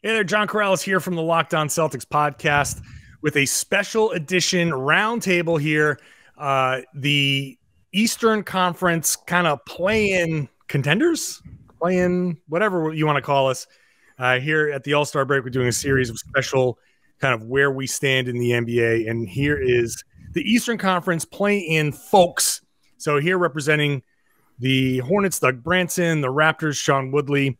Hey there, John Karalis here from the Locked On Celtics podcast with a special edition roundtable here. The Eastern Conference kind of playing contenders, playing whatever you want to call us. Here at the All-Star break, we're doing a series of special kind of where we stand in the NBA. And here is the Eastern Conference play-in folks. So here representing the Hornets, Doug Branson, the Raptors, Sean Woodley,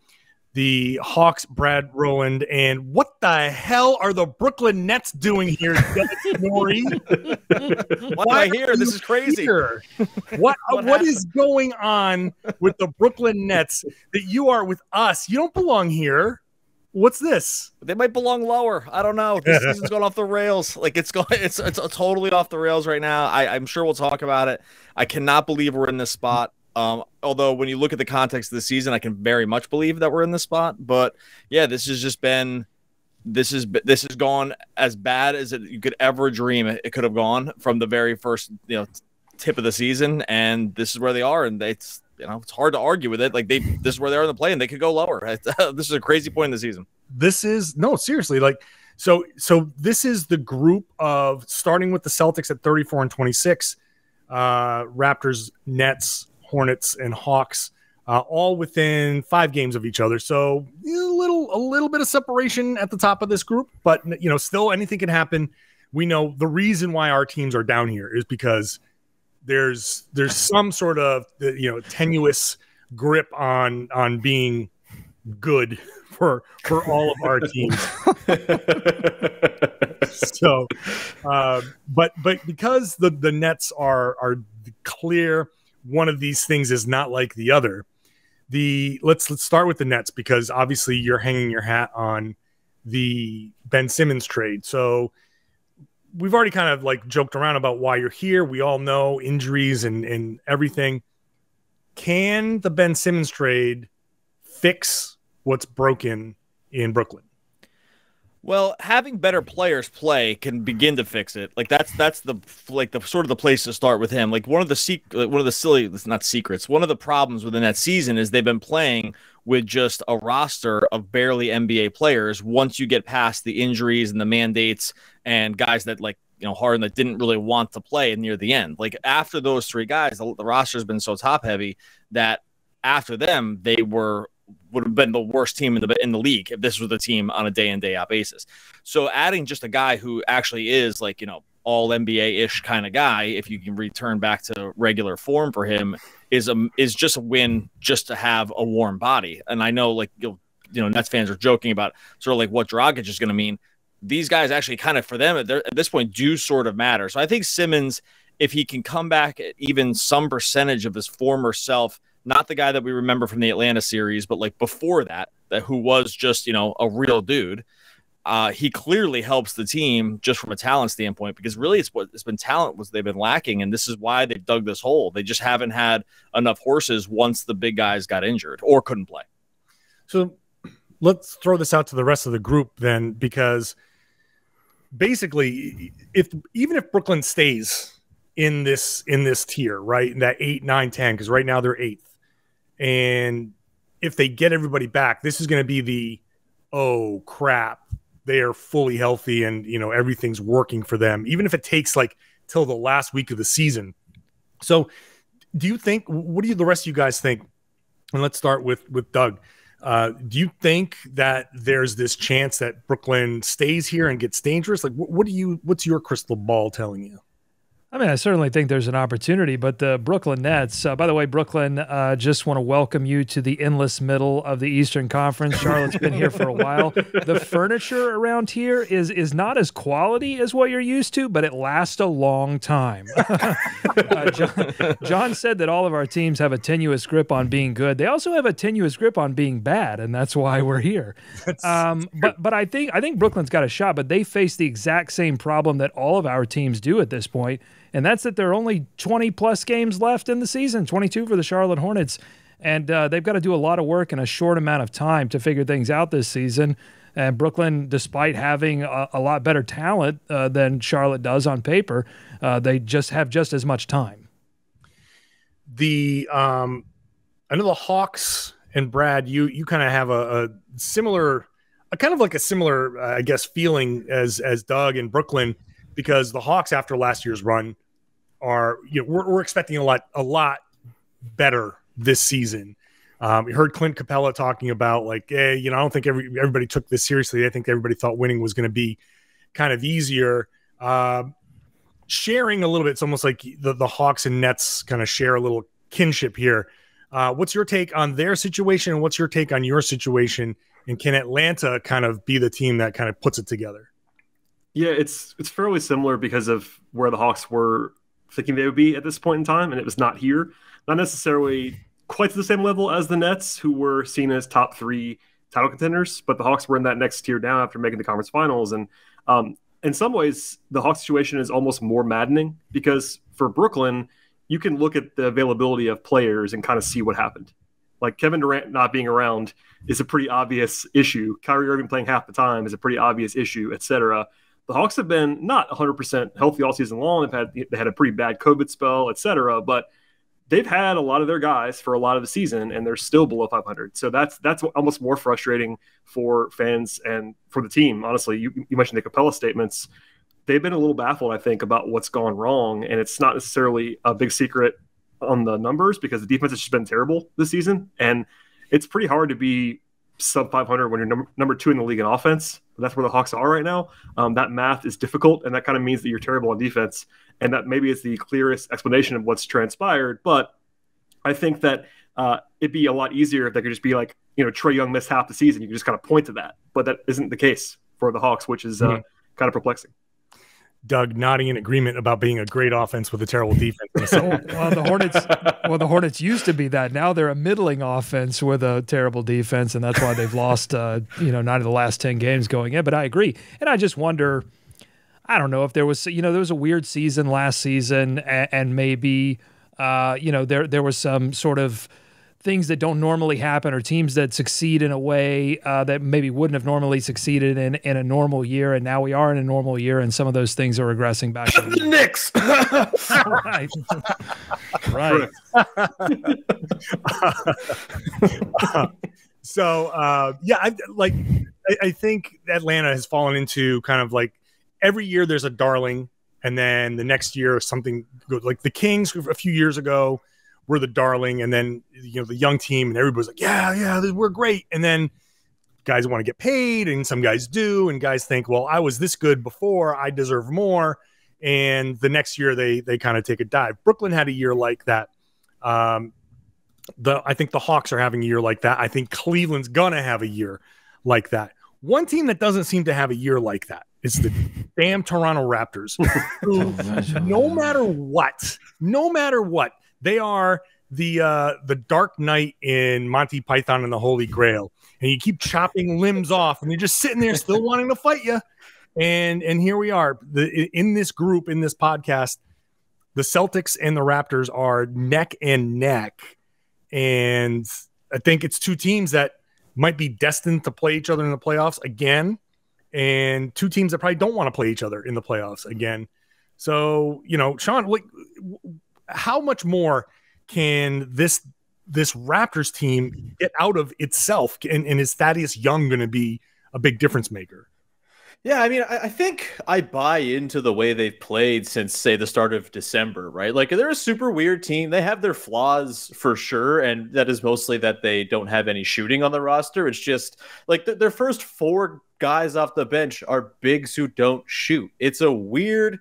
the Hawks, Brad Rowland, and what the hell are the Brooklyn Nets doing here, Doug Norrie? What am I here? This is crazy. What is going on with the Brooklyn Nets that you are with us? You don't belong here. What's this? They might belong lower. I don't know. This season's going off the rails. Like it's totally off the rails right now. I'm sure we'll talk about it. I cannot believe we're in this spot. Although when you look at the context of the season, I can very much believe that we're in this spot. But yeah, this has gone as bad as you could ever dream it could have gone from the very first tip of the season, and this is where they are, and it's hard to argue with it. Like this is where they are in the play, and they could go lower. This is a crazy point in the season. This is seriously, so this is the group of starting with the Celtics at 34 and 26, Raptors, Nets, Hornets, and Hawks, all within 5 games of each other. So a little bit of separation at the top of this group, but still anything can happen. We know the reason why our teams are down here is because there's some sort of tenuous grip on being good for all of our teams. So, but because the Nets are clear, one of these things is not like the other. Let's start with the Nets, because obviously you're hanging your hat on the Ben Simmons trade. So we've already kind of joked around about why you're here. We all know injuries and everything. Can the Ben Simmons trade fix what's broken in Brooklyn? Well, having better players play can begin to fix it. That's the sort of the place to start with him. One of the problems with the Nets season is they've been playing with just a roster of barely NBA players. Once you get past the injuries and the mandates and guys that Harden that didn't really want to play near the end. After those 3 guys, the roster has been so top heavy that after them would have been the worst team in the league if this was the team on a day in, day out basis. So adding just a guy who actually is all NBA-ish kind of guy, if you can return back to regular form for him, is just a win just to have a warm body. And I know Nets fans are joking about sort of what Dragic is going to mean. These guys actually kind of for them at this point do sort of matter. So I think Simmons, if he can come back at even some percentage of his former self, not the guy that we remember from the Atlanta series, but before that who was just, a real dude. He clearly helps the team just from a talent standpoint, because really it's been talent they've been lacking. And this is why they've dug this hole. They just haven't had enough horses once the big guys got injured or couldn't play. So let's throw this out to the rest of the group then, because basically even if Brooklyn stays in this tier, right, in that 8, 9, 10, because right now they're 8th. And if they get everybody back, this is going to be the, oh crap, they are fully healthy and everything's working for them, even if it takes till the last week of the season. So do you think, what do the rest of you guys think? And let's start with Doug. Do you think that there's this chance that Brooklyn stays here and gets dangerous? What's your crystal ball telling you? I mean, I certainly think there's an opportunity, but the Brooklyn Nets, by the way, Brooklyn, just want to welcome you to the endless middle of the Eastern Conference. Charlotte's been here for a while. The furniture around here is not as quality as what you're used to, but it lasts a long time. John said that all of our teams have a tenuous grip on being good. They also have a tenuous grip on being bad, and that's why we're here. But I think Brooklyn's got a shot, but they face the exact same problem that all of our teams do at this point. And that's that there are only 20-plus games left in the season, 22 for the Charlotte Hornets. And they've got to do a lot of work in a short amount of time to figure things out this season. And Brooklyn, despite having a lot better talent than Charlotte does on paper, they just have just as much time. I know the Hawks and Brad, you kind of have a similar a kind of like a similar, I guess, feeling as Doug and Brooklyn, because the Hawks after last year's run are, we're expecting a lot better this season. We heard Clint Capella talking about like, I don't think everybody took this seriously. I think everybody thought winning was going to be kind of easier. Sharing a little bit, it's almost like the Hawks and Nets kind of share a little kinship here. What's your take on their situation, and what's your take on your situation? And can Atlanta kind of be the team that kind of puts it together? Yeah, it's fairly similar because of where the Hawks were thinking they would be at this point in time, and it was not here. Not necessarily quite to the same level as the Nets, who were seen as top 3 title contenders, but the Hawks were in that next tier down after making the conference finals. And in some ways, the Hawks situation is almost more maddening because for Brooklyn, you can look at the availability of players and kind of see what happened. Like Kevin Durant not being around is a pretty obvious issue. Kyrie Irving playing half the time is a pretty obvious issue, etc. The Hawks have been not 100% healthy all season long. They had a pretty bad COVID spell, etc. But they've had a lot of their guys for a lot of the season, and they're still below 500. So that's almost more frustrating for fans and for the team. Honestly, you mentioned the Capella statements. They've been a little baffled, I think, about what's gone wrong, and it's not necessarily a big secret on the numbers because the defense has just been terrible this season, and it's pretty hard to be sub 500 when you're number 2 in the league in offense. That's where the Hawks are right now. That math is difficult, and that kind of means that you're terrible on defense, and that maybe is the clearest explanation of what's transpired. But I think that it'd be a lot easier if they could just be like, Trae Young missed half the season. You can just kind of point to that, but that isn't the case for the Hawks, which is kind of perplexing. Doug nodding in agreement about being a great offense with a terrible defense. The Hornets used to be that. Now they're a middling offense with a terrible defense, and that's why they've lost 9 of the last 10 games going in. But I agree, and I just wonder. I don't know if there was there was a weird season last season, and maybe there was some sort of things that don't normally happen, or teams that succeed in a way that maybe wouldn't have normally succeeded in a normal year, and now we are in a normal year, and some of those things are regressing back to the Knicks. Right. So I think Atlanta has fallen into kind of like every year there's a darling, and then the next year something good. Like the Kings a few years ago were the darling, and then the young team and everybody's like, yeah, we're great. And then guys want to get paid, and some guys do, and guys think, well, I was this good before, I deserve more. And the next year they kind of take a dive. Brooklyn had a year like that. I think the Hawks are having a year like that. I think Cleveland's gonna have a year like that. One team that doesn't seem to have a year like that is the damn Toronto Raptors, who no matter what, they are the Dark Knight in Monty Python and the Holy Grail, and you keep chopping limbs off, and you're just sitting there still wanting to fight you. And here we are in this group, in this podcast. The Celtics and the Raptors are neck and neck, and I think it's 2 teams that might be destined to play each other in the playoffs again, and 2 teams that probably don't want to play each other in the playoffs again. So, Sean, how much more can this Raptors team get out of itself? And is Thaddeus Young going to be a big difference maker? Yeah, I mean, I think I buy into the way they've played since, say, the start of December, right? Like, they're a super weird team. They have their flaws for sure, and that is mostly that they don't have any shooting on the roster. It's just, like, their first 4 guys off the bench are bigs who don't shoot. It's a weird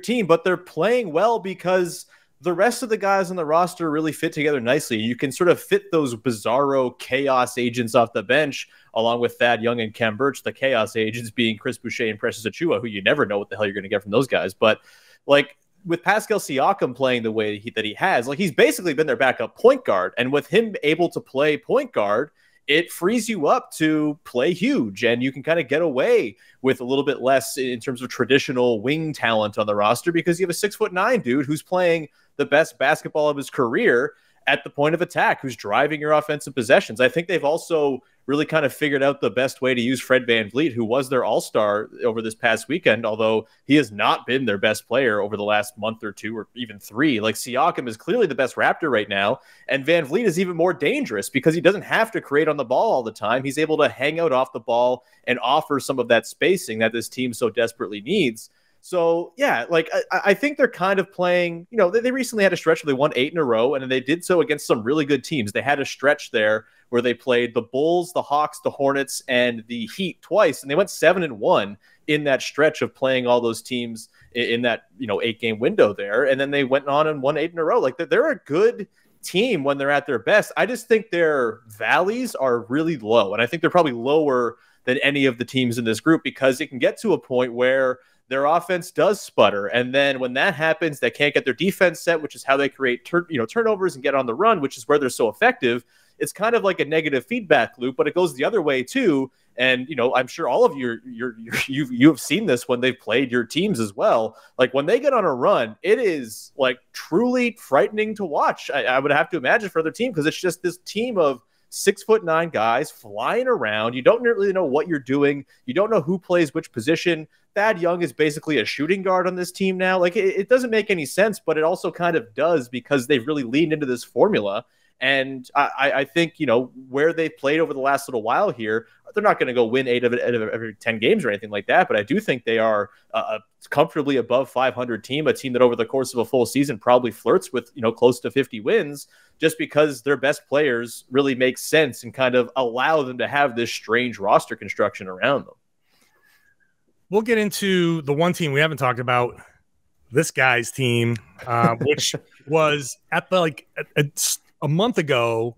team, but they're playing well because the rest of the guys on the roster really fit together nicely. You can sort of fit those bizarro chaos agents off the bench, along with Thad Young and Kem Birch, the chaos agents being Chris Boucher and Precious Achiuwa, who you never know what the hell you're going to get from those guys. But like with Pascal Siakam playing the way that he has, like he's basically been their backup point guard. And with him able to play point guard, it frees you up to play huge, and you can kind of get away with a little bit less in terms of traditional wing talent on the roster because you have a 6'9" dude who's playing the best basketball of his career at the point of attack, who's driving your offensive possessions. I think they've also really kind of figured out the best way to use Fred VanVleet, who was their all-star over this past weekend, although he has not been their best player over the last month or two or even three. Like, Siakam is clearly the best Raptor right now, and VanVleet is even more dangerous because he doesn't have to create on the ball all the time. He's able to hang out off the ball and offer some of that spacing that this team so desperately needs. So, yeah, like, I think they're kind of playing, you know, they recently had a stretch where they won 8 in a row, and they did so against some really good teams. They had a stretch there where they played the Bulls, the Hawks, the Hornets, and the Heat twice, and they went 7-1 in that stretch of playing all those teams in that, you know, 8-game window there. And then they went on and won 8 in a row. Like, they're a good team when they're at their best. I just think their valleys are really low, and I think they're probably lower than any of the teams in this group because it can get to a point where their offense does sputter. And then when that happens, they can't get their defense set, which is how they create turnovers and get on the run, which is where they're so effective. It's kind of like a negative feedback loop, but it goes the other way too. And, you know, I'm sure all of you have seen this when they've played your teams as well. Like, when they get on a run, it is like truly frightening to watch. I would have to imagine for their team, because it's just this team of 6'9" guys flying around. You don't really know what you're doing. You don't know who plays which position. Thad Young is basically a shooting guard on this team now. Like, it doesn't make any sense, but it also kind of does because they've really leaned into this formula. And I think, you know, where they've played over the last little while here, they're not going to go win 8 of every 10 games or anything like that. But I do think they are a comfortably above 500 team, a team that over the course of a full season probably flirts with, you know, close to 50 wins, just because their best players really make sense and kind of allow them to have this strange roster construction around them. We'll get into the one team we haven't talked about, this guy's team, which was at the a month ago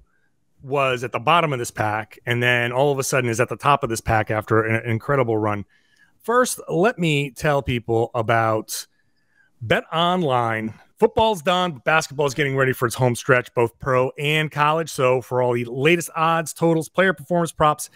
was at the bottom of this pack, and then all of a sudden is at the top of this pack after an incredible run. First, let me tell people about Bet Online. Football's done, but basketball is getting ready for its home stretch, both pro and college. So for all the latest odds, totals, player performance props,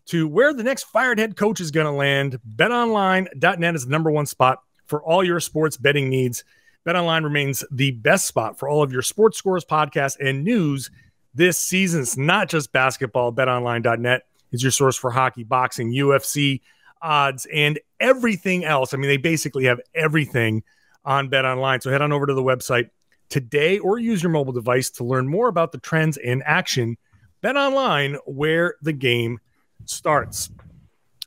to where the next fired head coach is going to land, betonline.net is the #1 spot for all your sports betting needs. BetOnline remains the best spot for all of your sports scores, podcasts, and news this season. It's not just basketball. BetOnline.net is your source for hockey, boxing, UFC, odds, and everything else. I mean, they basically have everything on BetOnline. So head on over to the website today or use your mobile device to learn more about the trends in action. BetOnline, where the game starts.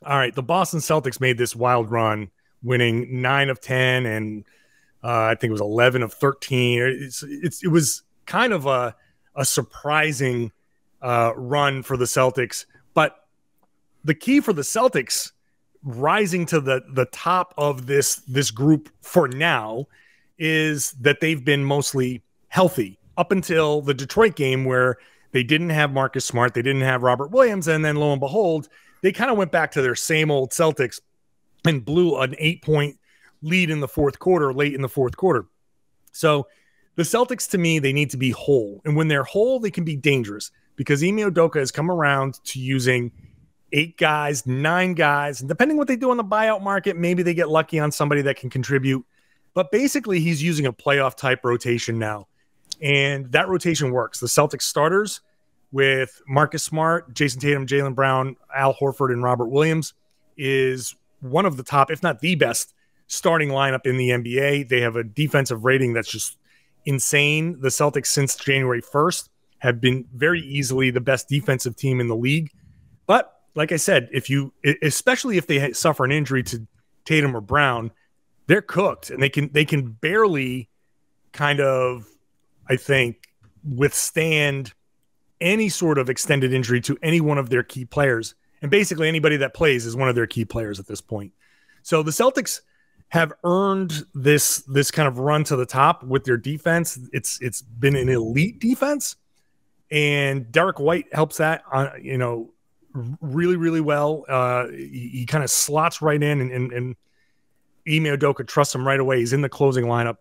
All right, the Boston Celtics made this wild run, winning 9 of 10 and I think it was 11 of 13. It was kind of a surprising run for the Celtics. But the key for the Celtics rising to the top of this group for now is that they've been mostly healthy up until the Detroit game, where they didn't have Marcus Smart, they didn't have Robert Williams, and then lo and behold, they kind of went back to their same old Celtics and blew an 8-point lead in the fourth quarter, late in the fourth quarter. So the Celtics, to me, they need to be whole. And when they're whole, they can be dangerous, because Ime Udoka has come around to using 8 guys, 9 guys, and depending what they do on the buyout market, maybe they get lucky on somebody that can contribute. But basically, he's using a playoff-type rotation now, and that rotation works. The Celtics starters with Marcus Smart, Jayson Tatum, Jaylen Brown, Al Horford, and Robert Williams is one of the top, if not the best, starting lineup in the NBA. They have a defensive rating that's just insane. The Celtics, since January 1st, have been very easily the best defensive team in the league. But like I said, especially if they suffer an injury to Tatum or Brown, they're cooked, and they can barely kind of, I think, withstand any sort of extended injury to any one of their key players. And basically anybody that plays is one of their key players at this point. So the Celtics have earned this kind of run to the top with their defense. It's been an elite defense, and Derek White helps that really, really well. He kind of slots right in, and Ime Udoka trusts him right away. He's in the closing lineup.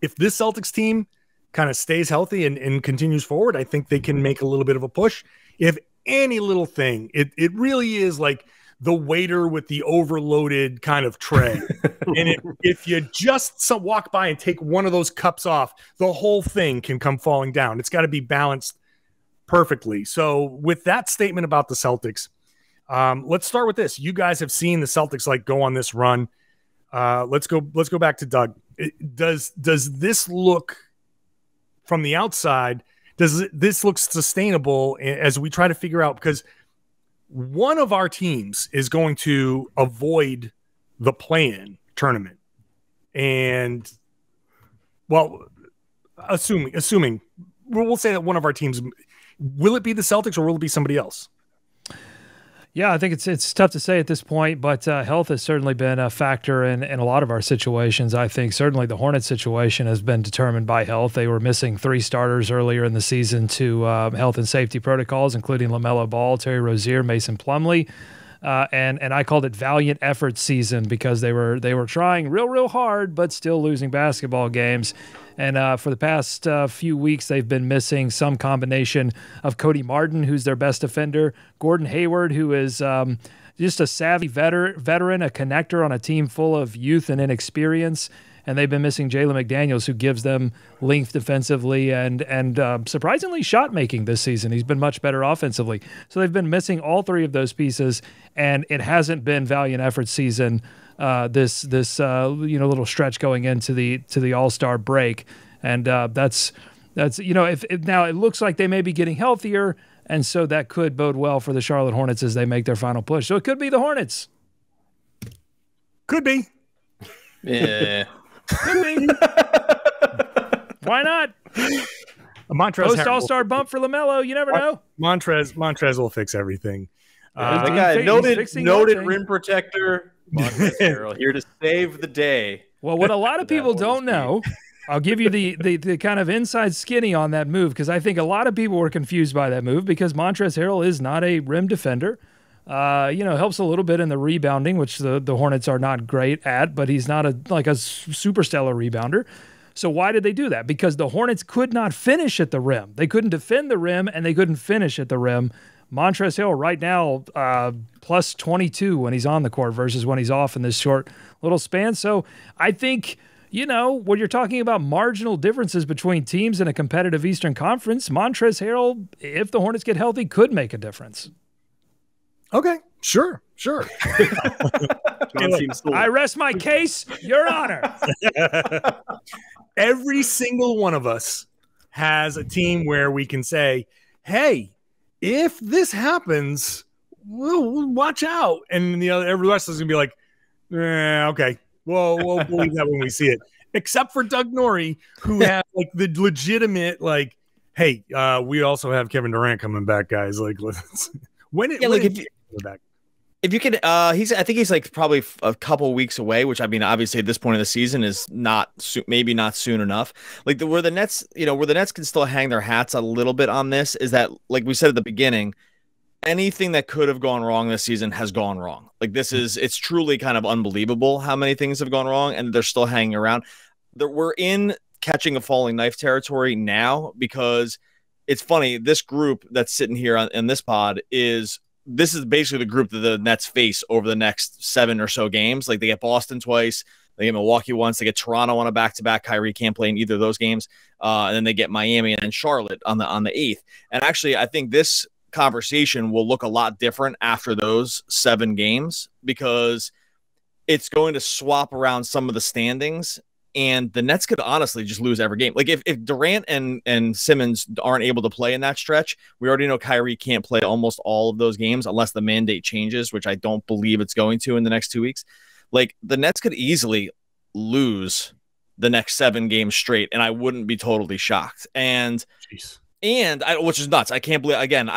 If this Celtics team kind of stays healthy and continues forward, I think they can make a little bit of a push. If any little thing, it really is like the waiter with the overloaded kind of tray. And if you just walk by and take one of those cups off, the whole thing can come falling down. It's got to be balanced perfectly. So with that statement about the Celtics, let's start with this. You guys have seen the Celtics like go on this run. Let's go back to Doug. Does this look from the outside? Does this look sustainable as we try to figure out, because one of our teams is going to avoid the play-in tournament, and well, assuming we'll say that one of our teams, will it be the Celtics or will it be somebody else? Yeah, I think it's tough to say at this point, but health has certainly been a factor in a lot of our situations. I think certainly the Hornets situation has been determined by health. They were missing 3 starters earlier in the season to health and safety protocols, including LaMelo Ball, Terry Rozier, Mason Plumlee. And I called it valiant effort season because they were trying real hard, but still losing basketball games. And for the past few weeks, they've been missing some combination of Cody Martin, who's their best defender, Gordon Hayward, who is just a savvy veteran, a connector on a team full of youth and inexperience. And they've been missing Jalen McDaniels, who gives them length defensively and surprisingly shot making this season. He's been much better offensively. So they've been missing all 3 of those pieces, and it hasn't been valiant effort season this little stretch going into the All-Star break. And that's if now it looks like they may be getting healthier, and so that could bode well for the Charlotte Hornets as they make their final push. So it could be the Hornets. Could be. Yeah. Why not? Montrez Post All-Star bump for LaMelo. You never know. Montrez will fix everything. The guy, noted rim protector. Montrez Harrell, here to save the day. Well, what a lot of people don't know, I'll give you the kind of inside skinny on that move, because I think a lot of people were confused by that move because Montrez Harrell is not a rim defender. Helps a little bit in the rebounding, which the Hornets are not great at, but he's not a super stellar rebounder. So why did they do that? Because the Hornets could not finish at the rim. They couldn't defend the rim, and they couldn't finish at the rim. Montrezl Harrell right now plus 22 when he's on the court versus when he's off in this short little span. So I think, when you're talking about marginal differences between teams in a competitive Eastern Conference, Montrezl Harrell, if the Hornets get healthy, could make a difference. Okay, sure. I rest my case, Your Honor. Every single one of us has a team where we can say, hey, if this happens, we'll watch out. And every rest is going to be like, okay, well, we'll believe that when we see it. Except for Doug Norrie, who has like the legitimate, like, hey, we also have Kevin Durant coming back, guys. Like, if you could, I think he's like probably a couple weeks away, which I mean, obviously at this point in the season is maybe not soon enough. Like where the Nets can still hang their hats a little bit on this is that, like we said at the beginning, anything that could have gone wrong this season has gone wrong. Like it's truly kind of unbelievable how many things have gone wrong and they're still hanging around. We're in catching a falling knife territory now because it's funny. This group that's sitting here in this pod this is basically the group that the Nets face over the next 7 or so games. Like they get Boston twice, they get Milwaukee once, they get Toronto on a back-to-back. Kyrie can't play in either of those games. And then they get Miami and then Charlotte on the 8th. And actually, I think this conversation will look a lot different after those 7 games because it's going to swap around some of the standings. And the Nets could honestly just lose every game. Like if Durant and Simmons aren't able to play in that stretch, we already know Kyrie can't play almost all of those games unless the mandate changes, which I don't believe it's going to in the next 2 weeks. Like the Nets could easily lose the next 7 games straight, and I wouldn't be totally shocked. Which is nuts. I can't believe, again,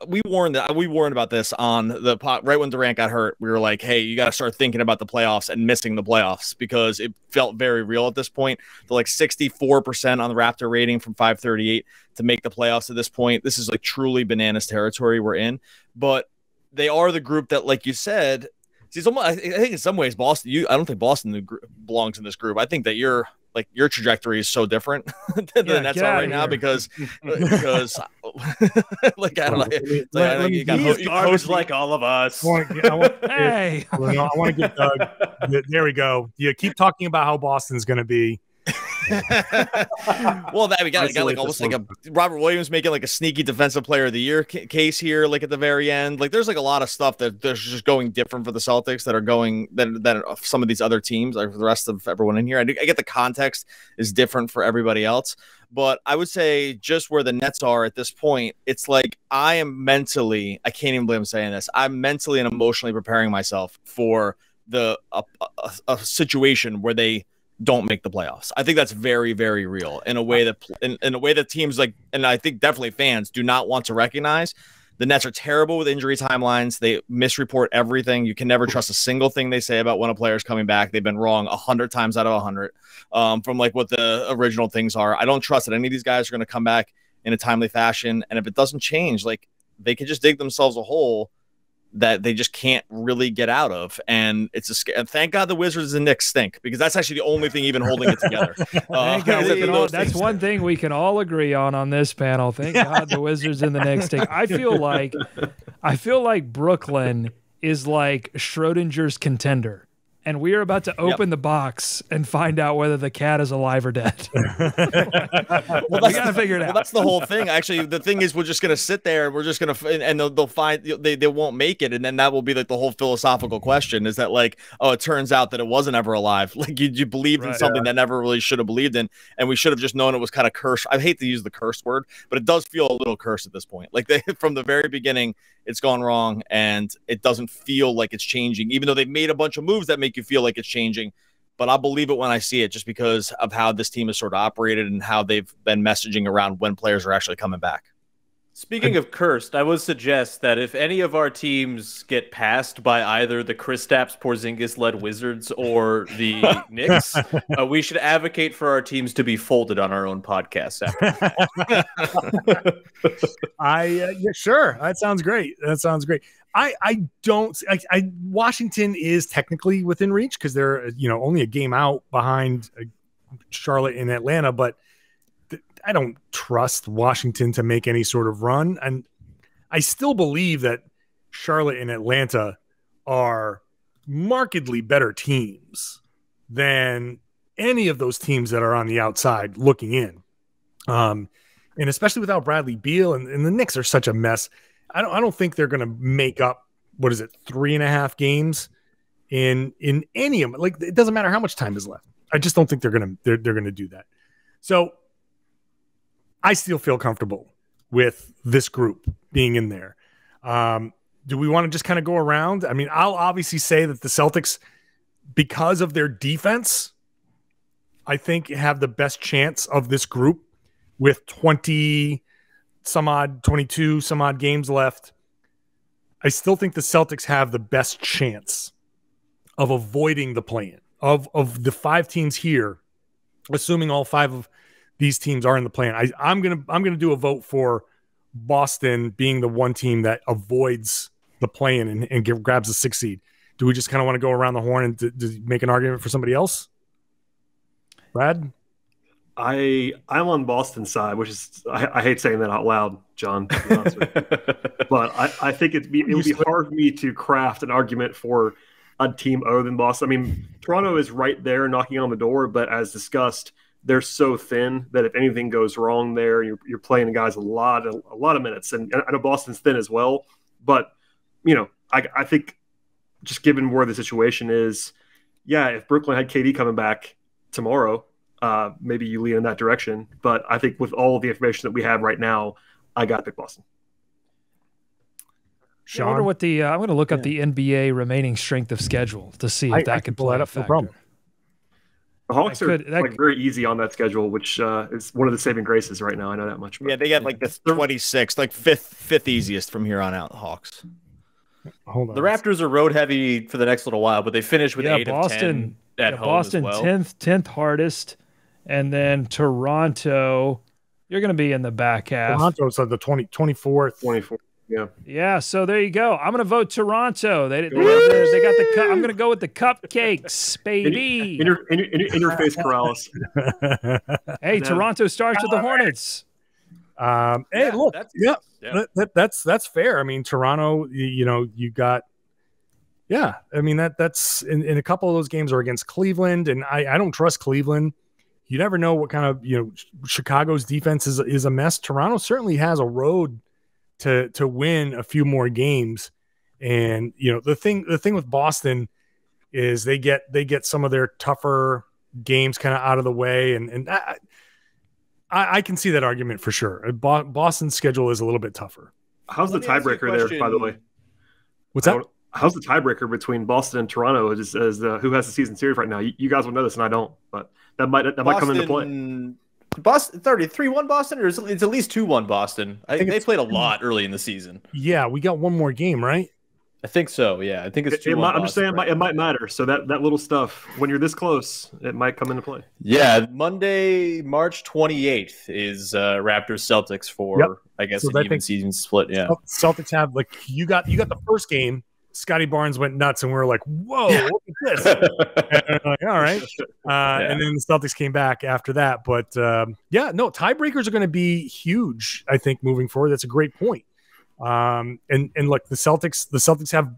we warned about this on the pot right when Durant got hurt. We were like, hey, you got to start thinking about the playoffs and missing the playoffs because it felt very real at this point. They're like 64% on the Raptor rating from 538 to make the playoffs at this point. This is like truly bananas territory we're in, but they are the group that, like you said, I think in some ways Boston, I don't think Boston belongs in this group. I think that your trajectory is so different than the Nets are right now because like I don't know, you coach like all of us. I want to get Doug. There we go. You keep talking about how Boston's going to be. Well, we got like almost like a Robert Williams making like a sneaky defensive player of the year case here, like at the very end. Like there's like a lot of stuff that there's just going different for the Celtics that are going that some of these other teams, like for the rest of everyone in here. I get the context is different for everybody else, but I would say just where the Nets are at this point, it's like I can't even believe I'm saying this. I'm mentally and emotionally preparing myself for a situation where they don't make the playoffs. I think that's very, very real in a way that teams like, and I think definitely fans do not want to recognize. The Nets are terrible with injury timelines. They misreport everything. You can never trust a single thing they say about when a player is coming back. They've been wrong 100 times out of 100 from like what the original things are. I don't trust that any of these guys are going to come back in a timely fashion. And if it doesn't change, like they could just dig themselves a hole that they just can't really get out of. And it's and thank God the Wizards and Knicks stink, because that's actually the only thing even holding it together. Thank God that's one thing we can all agree on this panel. Thank God the Wizards and the Knicks stink. I feel like Brooklyn is like Schrodinger's contender. And we are about to open the box and find out whether the cat is alive or dead. We got to figure it out. Well, that's the whole thing. Actually, the thing is, we're just going to sit there. We're just going to, and they'll find they won't make it, and then that will be like the whole philosophical question: is that like, oh, it turns out that it wasn't ever alive. Like you believed in something that never really should have believed in, and we should have just known it was kind of cursed. I hate to use the curse word, but it does feel a little cursed at this point. Like from the very beginning, it's gone wrong, and it doesn't feel like it's changing, even though they've made a bunch of moves that make you feel like it's changing. But I'll believe it when I see it, just because of how this team is sort of operated and how they've been messaging around when players are actually coming back. Speaking of cursed, I would suggest that if any of our teams get passed by either the Kristaps Porzingis-led Wizards or the Knicks, we should advocate for our teams to be folded on our own podcast. Sure. That sounds great. Washington is technically within reach because they're only a game out behind Charlotte and Atlanta, but I don't trust Washington to make any sort of run. And I still believe that Charlotte and Atlanta are markedly better teams than any of those teams that are on the outside looking in. And especially without Bradley Beal, and the Knicks are such a mess. I don't think they're going to make up, 3.5 games in any of them. Like, it doesn't matter how much time is left. I just don't think they're going to do that. So I still feel comfortable with this group being in there. Do we want to just kind of go around? I mean, I'll obviously say that the Celtics, because of their defense, I think have the best chance of this group with 22 some odd games left. I still think the Celtics have the best chance of avoiding the play-in. Of the 5 teams here, assuming all 5 of these teams are in the play-in, I'm gonna do a vote for Boston being the one team that avoids the play-in and grabs the 6th seed. Do we just kind of want to go around the horn and make an argument for somebody else? Brad? I'm on Boston's side, which is I hate saying that out loud, John, to be honest with you. But I think it would be hard for me to craft an argument for a team other than Boston. I mean, Toronto is right there knocking on the door, but as discussed, they're so thin that if anything goes wrong there, you're playing the guys a lot of minutes. And I know Boston's thin as well, but I think just given where the situation is, if Brooklyn had KD coming back tomorrow, maybe you lean in that direction. But I think with all of the information that we have right now, I got to pick Boston. I wonder what I'm going to look up the NBA remaining strength of schedule to see if that can play a factor. No problem. The Hawks are very easy on that schedule, which is one of the saving graces right now. I know that much. Yeah, they got like the 26th, like fifth easiest from here on out. The Hawks. Hold on. The Raptors are road heavy for the next little while, but they finish with 8 of 10 at home Boston as well. 10th hardest, and then Toronto. You're going to be in the back half. Toronto's the 24th. Yeah, so there you go. I'm going to vote Toronto. They got the cup. I'm going to go with the cupcakes, baby. In your face, Karalis. Hey, Toronto starts with the Hornets. Hey, look, that's fair. I mean, Toronto, you got, I mean that's in a couple of those games are against Cleveland, and I don't trust Cleveland you never know what kind of, Chicago's defense is a mess. Toronto certainly has a road to win a few more games. And, the thing with Boston is they get some of their tougher games kind of out of the way. And I can see that argument for sure. Boston's schedule is a little bit tougher. How's the tiebreaker there, by the way? What's that? How's the tiebreaker between Boston and Toronto as who has the season series right now? You guys will know this, and I don't, but that might come into play. Boston 3-1 Boston, or it's at least 2-1 Boston. I think they played a lot early in the season. Yeah, we got one more game, right? I think so. Yeah, I think it's 2-1. I'm just saying it might matter. So that little stuff, when you're this close, it might come into play. Yeah, Monday, March 28th is Raptors Celtics for I guess an even season split. Yeah, Celtics have you got the first game. Scotty Barnes went nuts, and we were like, "Whoa, look at this!" And we're like, all right, and then the Celtics came back after that. But tiebreakers are going to be huge. I think moving forward, that's a great point. And look, the Celtics have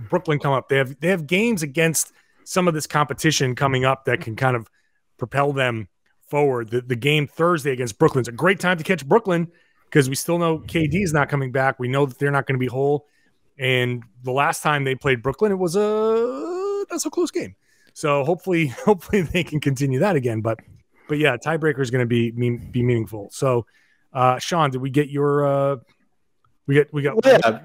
Brooklyn come up. They have games against some of this competition coming up that can kind of propel them forward. The game Thursday against Brooklyn's a great time to catch Brooklyn because we still know KD is not coming back. We know that they're not going to be whole. And the last time they played Brooklyn, it was a not so close game. So hopefully they can continue that again. But yeah, tiebreaker is going to be meaningful. So, Sean, did we get your? We got. Yeah.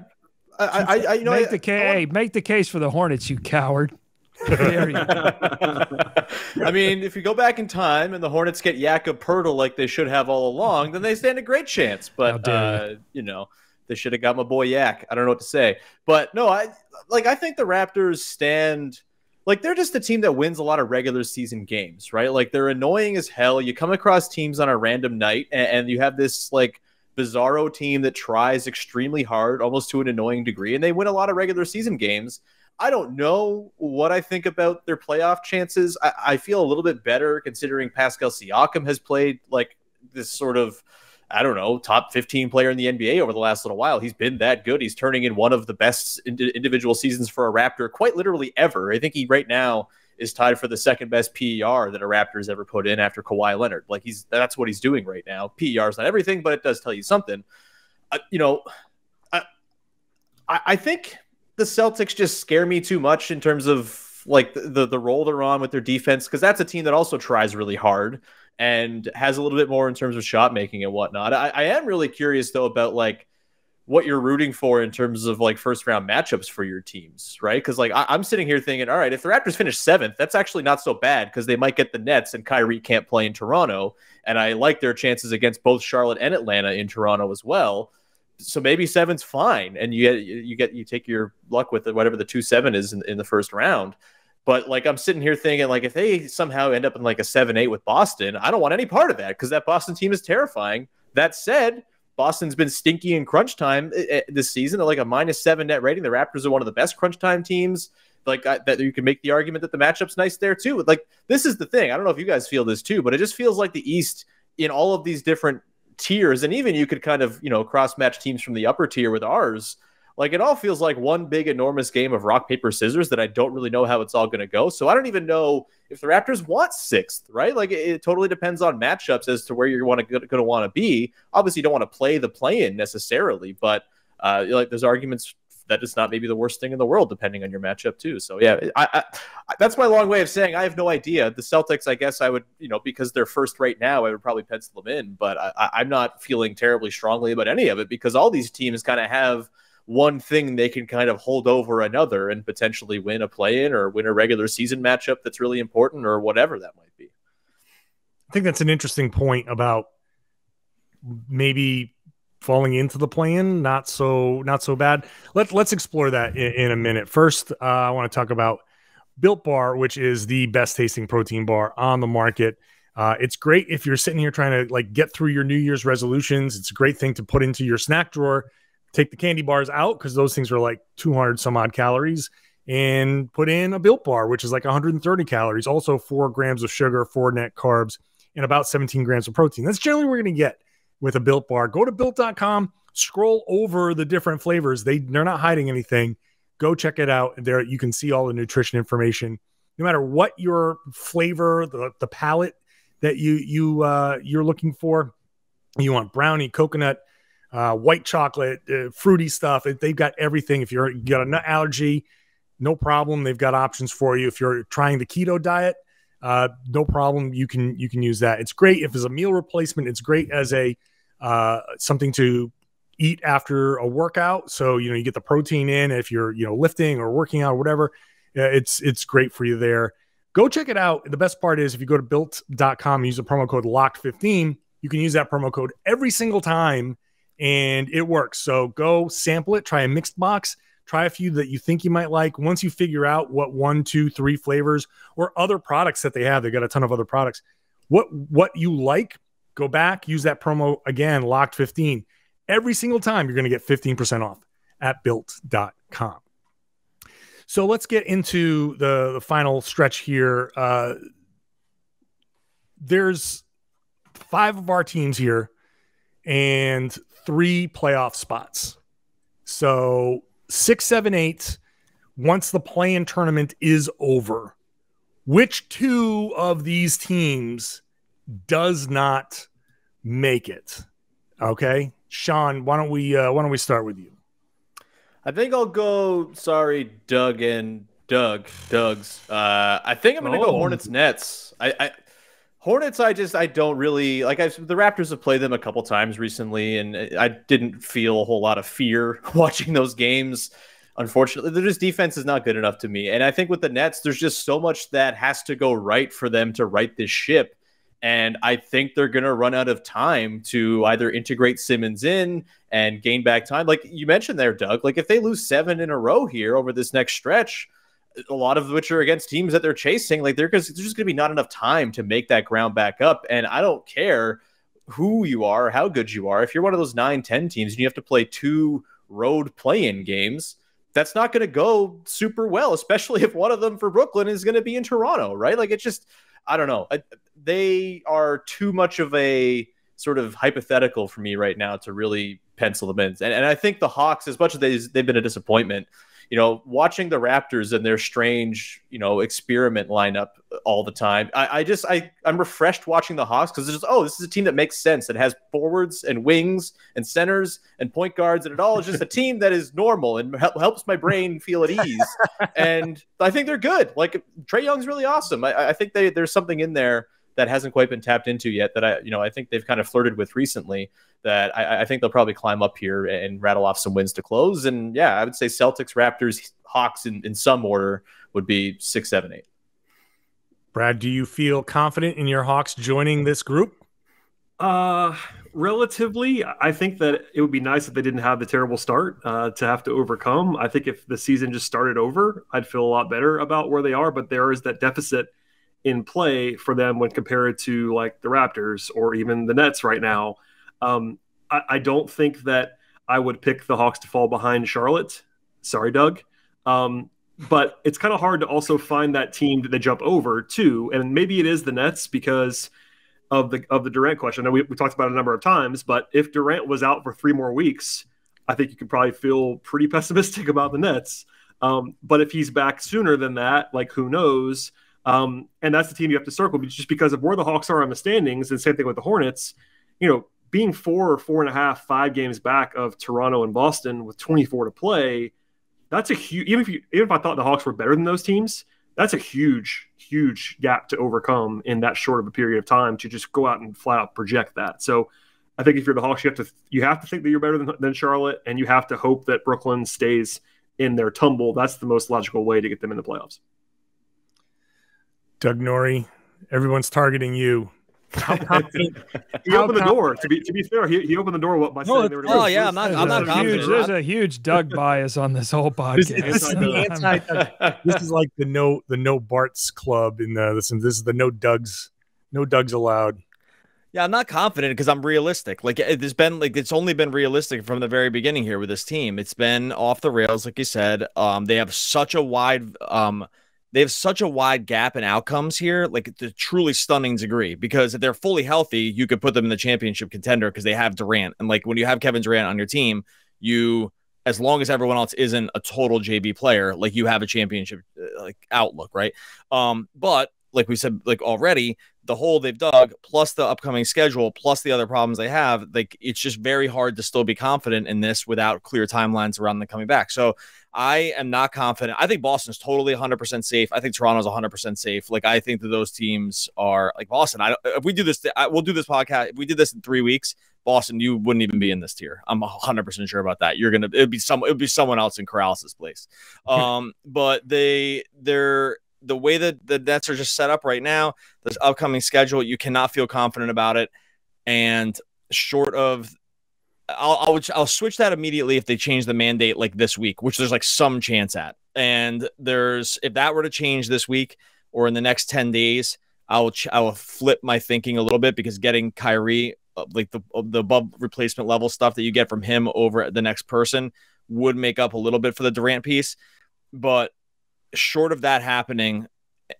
Make the case for the Hornets, you coward. There you go. I mean, if you go back in time and the Hornets get Jakob Poeltl like they should have all along, then they stand a great chance. But they should have got my boy Yak. I don't know what to say. But no, I think the Raptors stand like they're just a team that wins a lot of regular season games, right? Like they're annoying as hell. You come across teams on a random night and you have this like bizarro team that tries extremely hard, almost to an annoying degree, and they win a lot of regular season games. I don't know what I think about their playoff chances. I feel a little bit better considering Pascal Siakam has played like this sort of, I don't know, top 15 player in the NBA over the last little while. He's been that good. He's turning in one of the best individual seasons for a Raptor quite literally ever. I think he right now is tied for the second best PER that a Raptor's ever put in after Kawhi Leonard. Like that's what he's doing right now. PER is not everything, but it does tell you something. I think the Celtics just scare me too much in terms of like the role they're on with their defense, because that's a team that also tries really hard and has a little bit more in terms of shot making and whatnot. I am really curious though about like what you're rooting for in terms of like first round matchups for your teams, right? Because like I'm sitting here thinking, all right, if the Raptors finish 7th, that's actually not so bad because they might get the Nets and Kyrie can't play in Toronto, and I like their chances against both Charlotte and Atlanta in Toronto as well. So maybe 7's fine, and you take your luck with whatever the 2-7 is in the first round. But like I'm sitting here thinking, like if they somehow end up in like a 7-8 with Boston, I don't want any part of that because that Boston team is terrifying. That said, Boston's been stinky in crunch time this season. They're like a -7 net rating. The Raptors are one of the best crunch time teams. Like that, you can make the argument that the matchup's nice there too. Like this is the thing. I don't know if you guys feel this too, but it just feels like the East in all of these different tiers, and even you could kind of cross match teams from the upper tier with ours. Like it all feels like one big enormous game of rock paper scissors that I don't really know how it's all going to go. So I don't even know if the Raptors want 6th, right? Like it totally depends on matchups as to where you're going to want to be. Obviously, you don't want to play the play-in necessarily, but like there's arguments that it's not maybe the worst thing in the world depending on your matchup too. So yeah, I that's my long way of saying I have no idea. The Celtics, I guess I would, because they're first right now, I would probably pencil them in, but I'm not feeling terribly strongly about any of it because all these teams kind of have one thing they can kind of hold over another and potentially win a play-in or win a regular season matchup that's really important or whatever that might be. I think that's an interesting point about maybe falling into the play-in, not so bad. Let's explore that in a minute. First, I want to talk about Built Bar, which is the best tasting protein bar on the market. It's great if you're sitting here trying to like get through your New Year's resolutions. It's a great thing to put into your snack drawer. Take the candy bars out because those things are like 200 some odd calories, and put in a Built Bar, which is like 130 calories, also 4 grams of sugar, 4 net carbs, and about 17 grams of protein. That's generally what we're going to get with a Built Bar. Go to built.com, scroll over the different flavors. They're not hiding anything. Go check it out. There you can see all the nutrition information. No matter what your flavor, the palate that you're looking for. You want brownie, coconut, white chocolate, fruity stuff. They've got everything. If you got a nut allergy, no problem. They've got options for you. If you're trying the keto diet, no problem. You can use that. It's great if it's a meal replacement. It's great as a something to eat after a workout. So, you get the protein in if you're, lifting or working out or whatever. It's great for you there. Go check it out. The best part is if you go to built.com and use the promo code LOCKED15, you can use that promo code every single time and it works. So go sample it, try a mixed box, try a few that you think you might like. Once you figure out what 1, 2, 3 flavors or other products that they have, they've got a ton of other products. What you like, go back, use that promo again, LOCKED15. Every single time you're going to get 15% off at built.com. So let's get into the final stretch here. There's 5 of our teams here and 3 playoff spots. So 6, 7, 8, once the play-in tournament is over, which 2 of these teams does not make it? Okay, Sean, why don't we start with you? I think I'll go. Sorry, Doug and Doug's. I think I'm going to go Hornets Nets. Hornets. I don't really like. The Raptors have played them a couple times recently, and I didn't feel a whole lot of fear watching those games. Unfortunately, their defense is not good enough to me, and I think with the Nets, there's just so much that has to go right for them to right this ship. And I think they're going to run out of time to either integrate Simmons in and gain back time. Like you mentioned there, Doug, like if they lose 7 in a row here over this next stretch, a lot of which are against teams that they're chasing, like there's just going to be not enough time to make that ground back up. And I don't care who you are, how good you are. If you're one of those 9-10 teams and you have to play 2 road play-in games, that's not going to go super well, especially if one of them for Brooklyn is going to be in Toronto, right? Like it's just, I don't know. They are too much of a sort of hypothetical for me right now to really pencil them in. And I think the Hawks, as much as they've been a disappointment, watching the Raptors and their strange, experiment lineup all the time. I'm refreshed watching the Hawks because it's just, this is a team that makes sense. It has forwards and wings and centers and point guards, and it all is just a team that is normal and helps my brain feel at ease. And I think they're good. Like Trae Young's really awesome. I think there's something in there that hasn't quite been tapped into yet that I think they've kind of flirted with recently that I think they'll probably climb up here and rattle off some wins to close. And yeah, I would say Celtics, Raptors, Hawks in some order would be 6, 7, 8. Brad, do you feel confident in your Hawks joining this group? Relatively. I think that it would be nice if they didn't have the terrible start to have to overcome. I think if the season just started over, I'd feel a lot better about where they are, but there is that deficit in play for them when compared to like the Raptors or even the Nets right now. I don't think that I would pick the Hawks to fall behind Charlotte. Sorry, Doug. But it's kind of hard to also find that team that they jump over too. And maybe it is the Nets because of the Durant question. I know we talked about it a number of times, but if Durant was out for 3 more weeks, I think you could probably feel pretty pessimistic about the Nets. But if he's back sooner than that, like who knows? And that's the team you have to circle just because of where the Hawks are on the standings. And same thing with the Hornets, being 4 or 4.5, 5 games back of Toronto and Boston with 24 to play. That's a huge, even if I thought the Hawks were better than those teams, that's a huge, huge gap to overcome in that short of a period of time to just go out and flat out project that. So I think if you're the Hawks, you have to think that you're better than Charlotte, and you have to hope that Brooklyn stays in their tumble. That's the most logical way to get them in the playoffs. Doug Norrie, everyone's targeting you. He opened the door. To be fair, he opened the door by saying they were. Oh yeah, I'm not confident. There's a huge Doug bias on this whole podcast. This is like the no Bart's club in this is the no Dougs allowed. Yeah, I'm not confident because I'm realistic. Like it's only been realistic from the very beginning here with this team. It's been off the rails, like you said. They have such a wide gap in outcomes here, like the truly stunning degree, because if they're fully healthy, you could put them in the championship contender because they have Durant. And like when you have Kevin Durant on your team, as long as everyone else isn't a total JB player, like you have a championship like outlook, right? But like we said, like already, the hole they've dug, plus the upcoming schedule, plus the other problems they have, like it's just very hard to still be confident in this without clear timelines around them coming back. So I am not confident. I think Boston's totally 100% safe. I think Toronto's 100% safe. Like I think that those teams are like Boston. If we do this, we'll do this podcast. If we did this in 3 weeks, Boston, you wouldn't even be in this tier. I'm 100% sure about that. It'd be someone else in Karalis' place. But the way that the Nets are just set up right now, this upcoming schedule, you cannot feel confident about it. And short of, I'll switch that immediately if they change the mandate like this week, which there's like some chance at. And if that were to change this week or in the next 10 days, I will flip my thinking a little bit, because getting Kyrie, like the above replacement level stuff that you get from him over the next person, would make up a little bit for the Durant piece. But short of that happening,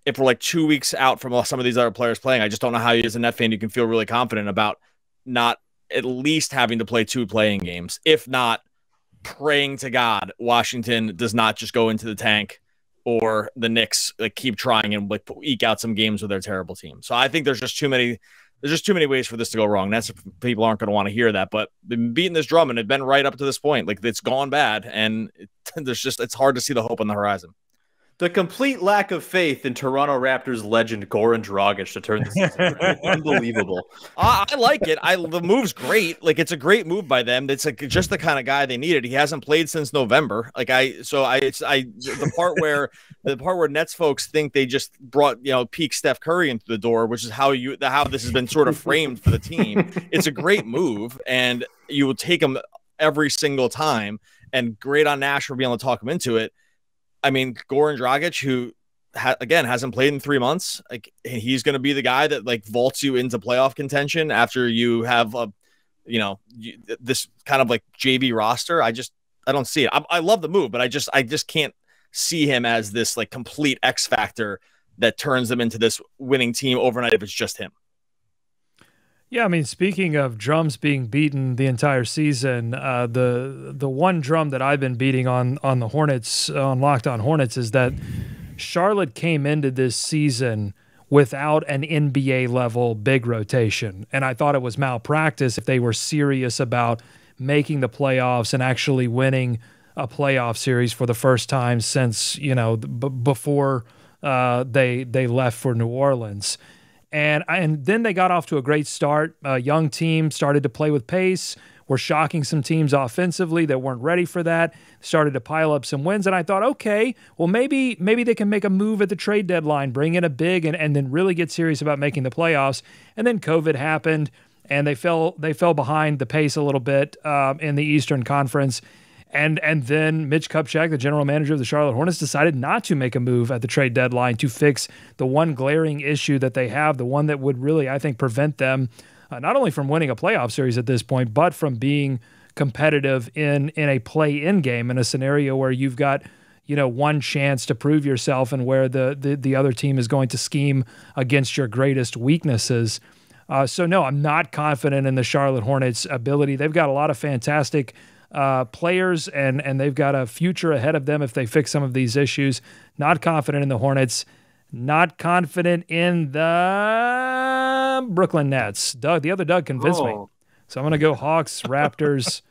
if we're like 2 weeks out from some of these other players playing, I just don't know how you as a Net fan you can feel really confident about not at least having to play 2 playing games, if not praying to God Washington does not just go into the tank, or the Knicks like keep trying and like eke out some games with their terrible team. So I think there's just too many ways for this to go wrong. That's people aren't going to want to hear that, but they've been beating this drum and they've been right up to this point. Like it's gone bad, and it's hard to see the hope on the horizon. The complete lack of faith in Toronto Raptors legend Goran Dragic to turn this season. Unbelievable. I like it. The move's great. Like it's a great move by them. It's like just the kind of guy they needed. He hasn't played since November. The part where Nets folks think they just brought peak Steph Curry into the door, which is how this has been sort of framed for the team. It's a great move, and you will take him every single time. And great on Nash for being able to talk him into it. I mean, Goran Dragic, who again hasn't played in 3 months, like he's going to be the guy that like vaults you into playoff contention after you have this kind of like JV roster. I don't see it. I love the move, but I just can't see him as this like complete X factor that turns them into this winning team overnight if it's just him. Yeah, I mean, speaking of drums being beaten the entire season, the one drum that I've been beating on the Hornets, on Locked On Hornets, is that Charlotte came into this season without an NBA-level big rotation, and I thought it was malpractice if they were serious about making the playoffs and actually winning a playoff series for the first time since before they left for New Orleans. And then they got off to a great start. A young team started to play with pace, were shocking some teams offensively that weren't ready for that, started to pile up some wins. And I thought, okay, well, maybe they can make a move at the trade deadline, bring in a big, and then really get serious about making the playoffs. And then COVID happened, and they fell behind the pace a little bit in the Eastern Conference. And then Mitch Kupchak, the general manager of the Charlotte Hornets, decided not to make a move at the trade deadline to fix the one glaring issue that they have, the one that would really, I think, prevent them not only from winning a playoff series at this point, but from being competitive in a play-in game, in a scenario where you've got one chance to prove yourself and where the other team is going to scheme against your greatest weaknesses. So no, I'm not confident in the Charlotte Hornets' ability. They've got a lot of fantastic players, and they've got a future ahead of them if they fix some of these issues. Not confident in the Hornets. Not confident in the Brooklyn Nets. The other Doug convinced me. So I'm going to go Hawks, Raptors,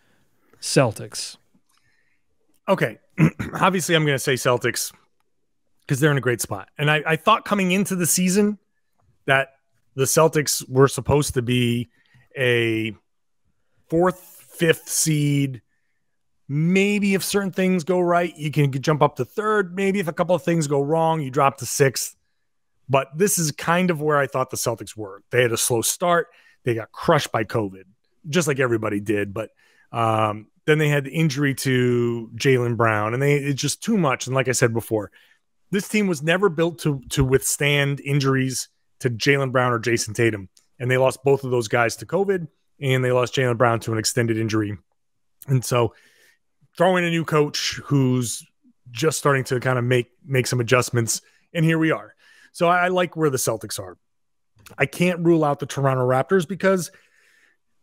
Celtics. Okay. Obviously, I'm going to say Celtics because they're in a great spot. And I thought coming into the season that the Celtics were supposed to be a 4th, 5th seed. Maybe if certain things go right, you can jump up to 3rd. Maybe if a couple of things go wrong, you drop to 6th. But this is kind of where I thought the Celtics were. They had a slow start. They got crushed by COVID, just like everybody did. But then they had the injury to Jaylen Brown, and it's just too much. And like I said before, this team was never built to withstand injuries to Jaylen Brown or Jayson Tatum. And they lost both of those guys to COVID, and they lost Jaylen Brown to an extended injury. And so throw in a new coach who's just starting to kind of make some adjustments, and here we are. So I like where the Celtics are. I can't rule out the Toronto Raptors because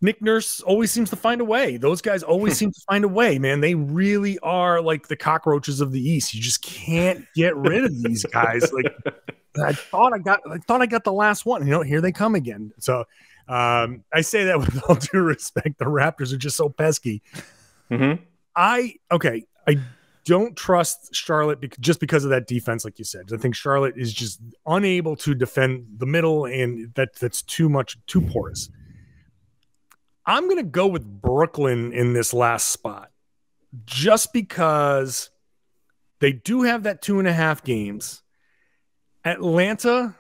Nick Nurse always seems to find a way. Those guys always seem to find a way, man. They really are like the cockroaches of the East. You just can't get rid of these guys. Like I thought I got the last one. Here they come again. So I say that with all due respect. The Raptors are just so pesky. Mm-hmm. I don't trust Charlotte just because of that defense, like you said. I think Charlotte is just unable to defend the middle, and that's too porous. I'm going to go with Brooklyn in this last spot just because they do have that 2.5 games. Atlanta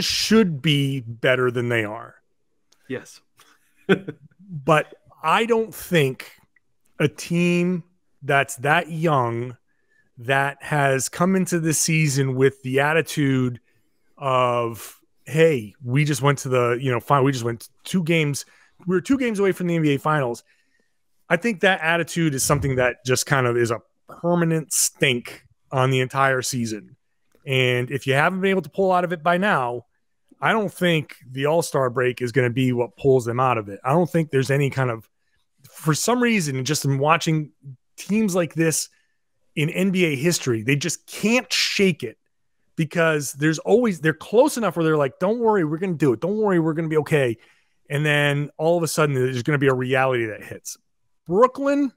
should be better than they are. Yes. But I don't think a team that's that young, that has come into this season with the attitude of, hey, we just went to the, final. We just went 2 games. We were 2 games away from the NBA Finals. I think that attitude is something that just kind of is a permanent stink on the entire season. And if you haven't been able to pull out of it by now, I don't think the All-Star break is going to be what pulls them out of it. I don't think there's any kind of, for some reason, just in watching teams like this in NBA history, they just can't shake it, because they're close enough where they're like, don't worry, we're going to do it. Don't worry, we're going to be okay. And then all of a sudden there's going to be a reality that hits. Brooklyn,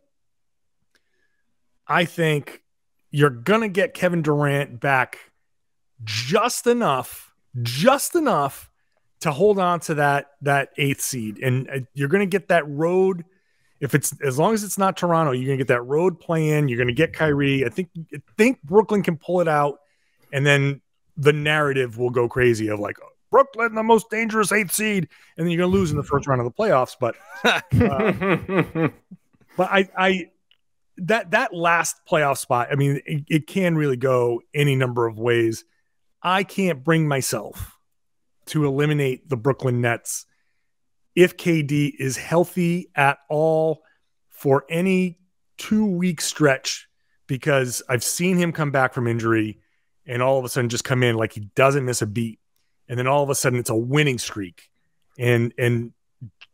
I think you're going to get Kevin Durant back just enough to hold on to that 8th seed. And you're going to get that road. As long as it's not Toronto, you're going to get that road play-in. You're going to get Kyrie. I think Brooklyn can pull it out. And then the narrative will go crazy of like, Brooklyn, the most dangerous 8th seed. And then you're going to lose in the first round of the playoffs. But that last playoff spot, I mean, it can really go any number of ways. I can't bring myself to eliminate the Brooklyn Nets if KD is healthy at all for any 2-week stretch, because I've seen him come back from injury and all of a sudden just come in like he doesn't miss a beat. And then all of a sudden it's a winning streak. And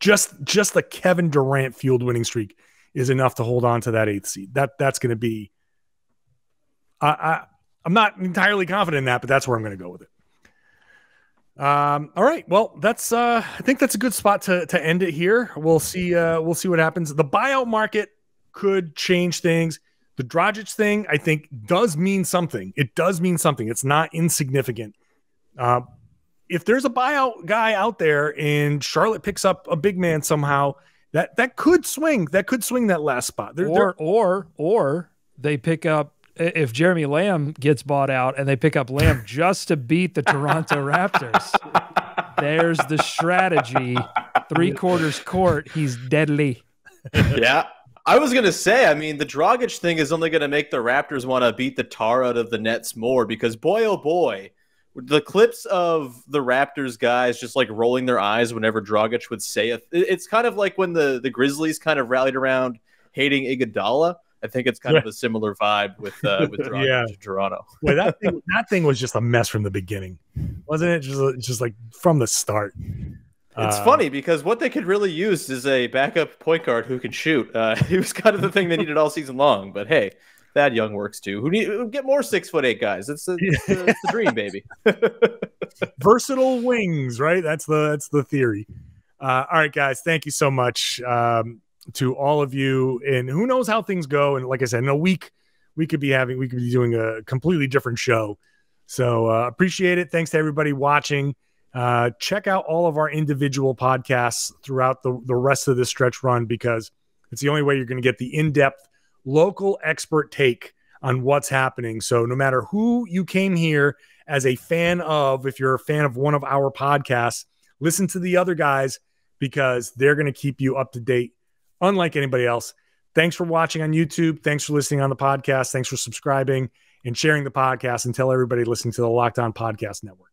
just the Kevin Durant fueled winning streak is enough to hold on to that 8th seed. That's going to be, I'm not entirely confident in that, but that's where I'm going to go with it. All right. Well, that's I think that's a good spot to end it here. We'll see what happens. The buyout market could change things. The Dragic thing, I think, does mean something. It does mean something. It's not insignificant. If there's a buyout guy out there and Charlotte picks up a big man somehow, that could swing. That could swing that last spot. Or they pick up, if Jeremy Lamb gets bought out and they pick up Lamb just to beat the Toronto Raptors. There's the strategy. 3/4 court. He's deadly. Yeah. I was going to say, I mean, the Dragic thing is only going to make the Raptors want to beat the tar out of the Nets more, because boy, oh boy, the clips of the Raptors guys just like rolling their eyes whenever Dragic would say it's kind of like when the Grizzlies kind of rallied around hating Iguodala. I think it's kind of a similar vibe with Dragic in Toronto. Well, that thing was just a mess from the beginning, wasn't it? Just like from the start. It's funny because what they could really use is a backup point guard who can shoot. It was kind of the thing they needed all season long. But hey, Thad Young works too. Get more 6'8" guys? It's the dream, baby. Versatile wings, right? That's the theory. All right, guys, thank you so much to all of you. And who knows how things go? And like I said, in a week we could be doing a completely different show. So appreciate it. Thanks to everybody watching. Check out all of our individual podcasts throughout the rest of this stretch run, because it's the only way you're going to get the in-depth local expert take on what's happening. So no matter who you came here as a fan of, if you're a fan of one of our podcasts, listen to the other guys, because they're going to keep you up to date unlike anybody else. Thanks for watching on YouTube. Thanks for listening on the podcast. Thanks for subscribing and sharing the podcast, and tell everybody listening to the Locked On Podcast Network.